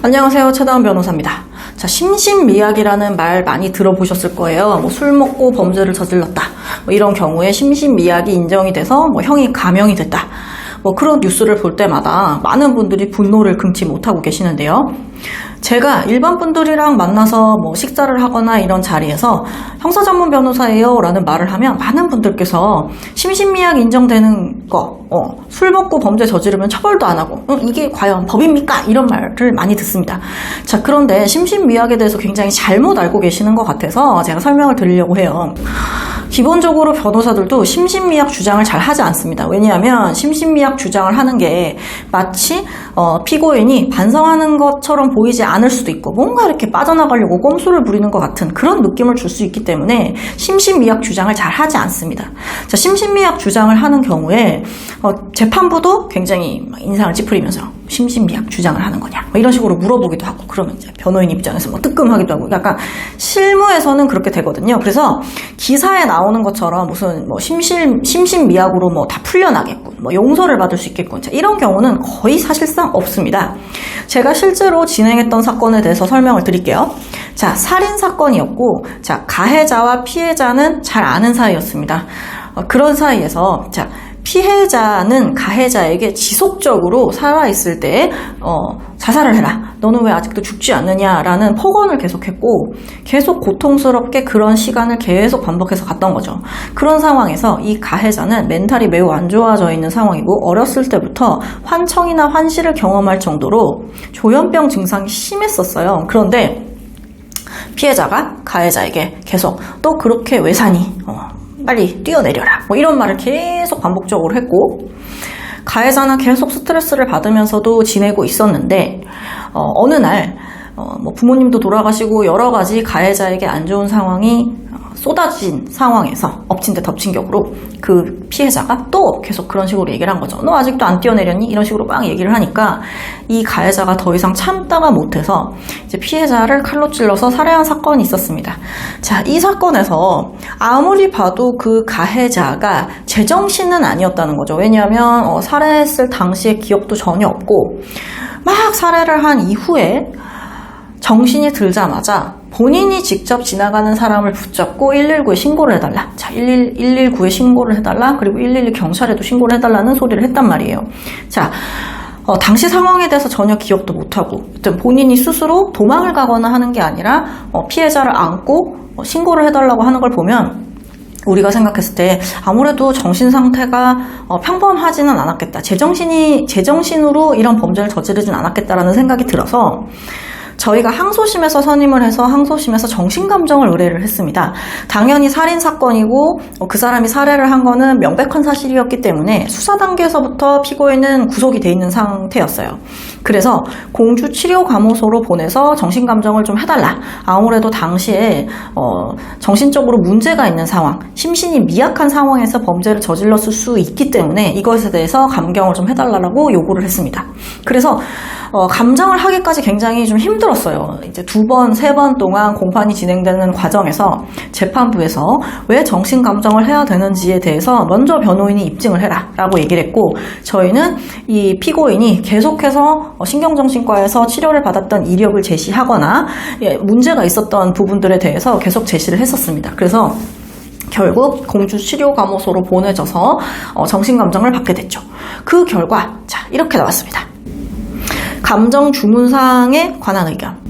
안녕하세요. 최다은 변호사입니다. 자, 심신미약이라는 말 많이 들어보셨을 거예요. 술 먹고 범죄를 저질렀다. 이런 경우에 심신미약이 인정이 돼서 형이 감형이 됐다. 그런 뉴스를 볼 때마다 많은 분들이 분노를 금치 못하고 계시는데요. 제가 일반 분들이랑 만나서 식사를 하거나 이런 자리에서 형사전문 변호사예요 라는 말을 하면 많은 분들께서 심신미약 인정되는 거, 술 먹고 범죄 저지르면 처벌도 안 하고 이게 과연 법입니까? 이런 말을 많이 듣습니다. 자, 그런데 심신미약에 대해서 굉장히 잘못 알고 계시는 것 같아서 제가 설명을 드리려고 해요. 기본적으로 변호사들도 심신미약 주장을 잘 하지 않습니다. 왜냐하면 심신미약 주장을 하는 게 마치 피고인이 반성하는 것처럼 보이지 않을 수도 있고 뭔가 이렇게 빠져나가려고 꼼수를 부리는 것 같은 그런 느낌을 줄 수 있기 때문에 심신미약 주장을 잘 하지 않습니다. 자, 심신미약 주장을 하는 경우에 재판부도 굉장히 인상을 찌푸리면서 심신미약 주장을 하는 거냐 이런 식으로 물어보기도 하고, 그러면 이제 변호인 입장에서 뜨끔하기도 하고, 약간 실무에서는 그렇게 되거든요. 그래서 기사에 나오는 것처럼 무슨 심신미약으로 다 풀려나겠군, 용서를 받을 수 있겠군, 자, 이런 경우는 거의 사실상 없습니다. 제가 실제로 진행했던 사건에 대해서 설명을 드릴게요. 자, 살인 사건이었고, 자, 가해자와 피해자는 잘 아는 사이였습니다. 그런 사이에서, 자, 피해자는 가해자에게 지속적으로 살아있을 때 자살을 해라, 너는 왜 아직도 죽지 않느냐라는 폭언을 계속했고, 계속 고통스럽게 그런 시간을 계속 반복해서 갔던 거죠. 그런 상황에서 이 가해자는 멘탈이 매우 안 좋아져 있는 상황이고, 어렸을 때부터 환청이나 환시를 경험할 정도로 조현병 증상이 심했었어요. 그런데 피해자가 가해자에게 계속 또 그렇게 왜 사니? 빨리 뛰어내려라, 이런 말을 계속 반복적으로 했고, 가해자는 계속 스트레스를 받으면서도 지내고 있었는데, 어느 날 부모님도 돌아가시고 여러 가지 가해자에게 안 좋은 상황이 쏟아진 상황에서 엎친 데 덮친 격으로 그 피해자가 또 계속 그런 식으로 얘기를 한 거죠. 너 아직도 안 뛰어내렸니? 이런 식으로 막 얘기를 하니까 이 가해자가 더 이상 참다가 못해서 이제 피해자를 칼로 찔러서 살해한 사건이 있었습니다. 자, 이 사건에서 아무리 봐도 그 가해자가 제정신은 아니었다는 거죠. 왜냐하면 살해했을 당시의 기억도 전혀 없고, 막 살해를 한 이후에 정신이 들자마자 본인이 직접 지나가는 사람을 붙잡고 119에 신고를 해달라. 자, 119에 신고를 해달라. 그리고 112 경찰에도 신고를 해달라는 소리를 했단 말이에요. 자, 당시 상황에 대해서 전혀 기억도 못하고, 본인이 스스로 도망을 가거나 하는 게 아니라 피해자를 안고 신고를 해달라고 하는 걸 보면 우리가 생각했을 때 아무래도 정신 상태가 평범하지는 않았겠다. 제정신으로 이런 범죄를 저지르진 않았겠다라는 생각이 들어서 저희가 항소심에서 선임을 해서 항소심에서 정신감정을 의뢰를 했습니다. 당연히 살인 사건이고 그 사람이 살해를 한 거는 명백한 사실이었기 때문에 수사 단계에서부터 피고인은 구속이 돼 있는 상태였어요. 그래서 공주치료감호소로 보내서 정신감정을 좀 해달라. 아무래도 당시에 정신적으로 문제가 있는 상황, 심신이 미약한 상황에서 범죄를 저질렀을 수 있기 때문에 이것에 대해서 감경을 좀 해달라고 요구를 했습니다. 그래서 감정을 하기까지 굉장히 좀 힘들었어요. 이제 2번, 3번 동안 공판이 진행되는 과정에서 재판부에서 왜 정신감정을 해야 되는지에 대해서 먼저 변호인이 입증을 해라 라고 얘기를 했고, 저희는 이 피고인이 계속해서 신경정신과에서 치료를 받았던 이력을 제시하거나 문제가 있었던 부분들에 대해서 계속 제시를 했었습니다. 그래서 결국 공주치료감호소로 보내져서 정신감정을 받게 됐죠. 그 결과, 자, 이렇게 나왔습니다. 감정 주문사항에 관한 의견.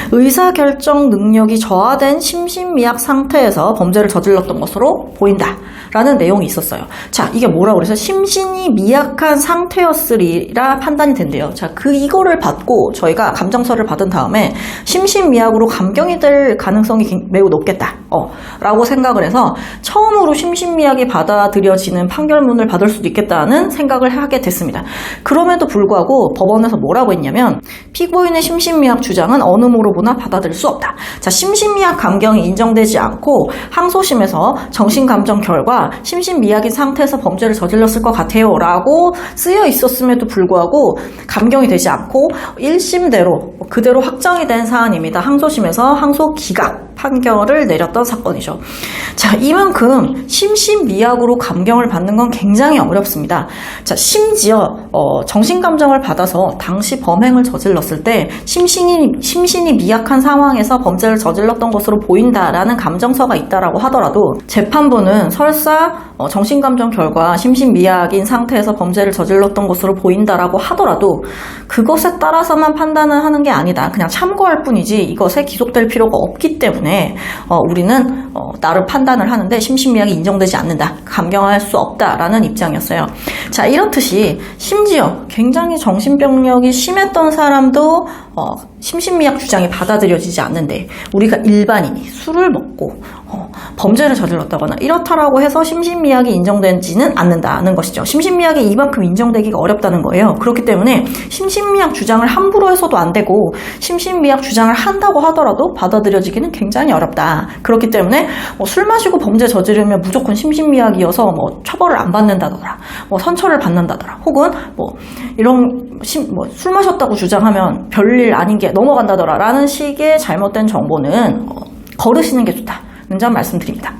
의사결정 능력이 저하된 심신미약 상태에서 범죄를 저질렀던 것으로 보인다 라는 내용이 있었어요. 자, 이게 뭐라고 그래서 심신이 미약한 상태였으리라 판단이 된대요. 자, 이거를 받고 저희가 감정서를 받은 다음에 심신미약으로 감경이 될 가능성이 매우 높겠다 라고 생각을 해서 처음으로 심신미약이 받아들여지는 판결문을 받을 수도 있겠다는 생각을 하게 됐습니다. 그럼에도 불구하고 법원에서 뭐라고 했냐면, 피고인의 심신미약 주장은 어느 모로 아무나 받아들일 수 없다. 자, 심신미약 감경이 인정되지 않고 항소심에서 정신감정 결과 심신미약인 상태에서 범죄를 저질렀을 것 같아요 라고 쓰여 있었음에도 불구하고 감경이 되지 않고 1심대로 그대로 확정이 된 사안입니다. 항소심에서 항소 기각 판결을 내렸던 사건이죠. 자, 이만큼 심신미약으로 감경을 받는 건 굉장히 어렵습니다. 자, 심지어 정신감정을 받아서 당시 범행을 저질렀을 때 심신이 미약한 상황에서 범죄를 저질렀던 것으로 보인다라는 감정서가 있다라고 하더라도 재판부는 설사 정신감정 결과 심신미약인 상태에서 범죄를 저질렀던 것으로 보인다라고 하더라도 그것에 따라서만 판단을 하는 게 아니다. 그냥 참고할 뿐이지 이것에 기속될 필요가 없기 때문에 우리는 나를 판단을 하는데 심신미약이 인정되지 않는다. 감경할 수 없다라는 입장이었어요. 자, 이렇듯이 심지어 굉장히 정신병력이 심했던 사람도 심신미약 주장이 받아들여지지 않는데 우리가 일반인이 술을 먹고 범죄를 저질렀다거나 이렇다라고 해서 심신미약이 인정되지는 않는다는 것이죠. 심신미약이 이만큼 인정되기가 어렵다는 거예요. 그렇기 때문에 심신미약 주장을 함부로 해서도 안 되고 심신미약 주장을 한다고 하더라도 받아들여지기는 굉장히 어렵다. 그렇기 때문에 술 마시고 범죄 저지르면 무조건 심신미약이어서 처벌을 안 받는다더라, 선처를 받는다더라, 혹은 술 마셨다고 주장하면 별일 아닌 게 넘어간다더라 라는 식의 잘못된 정보는 거르시는 게 좋다는 점 말씀드립니다.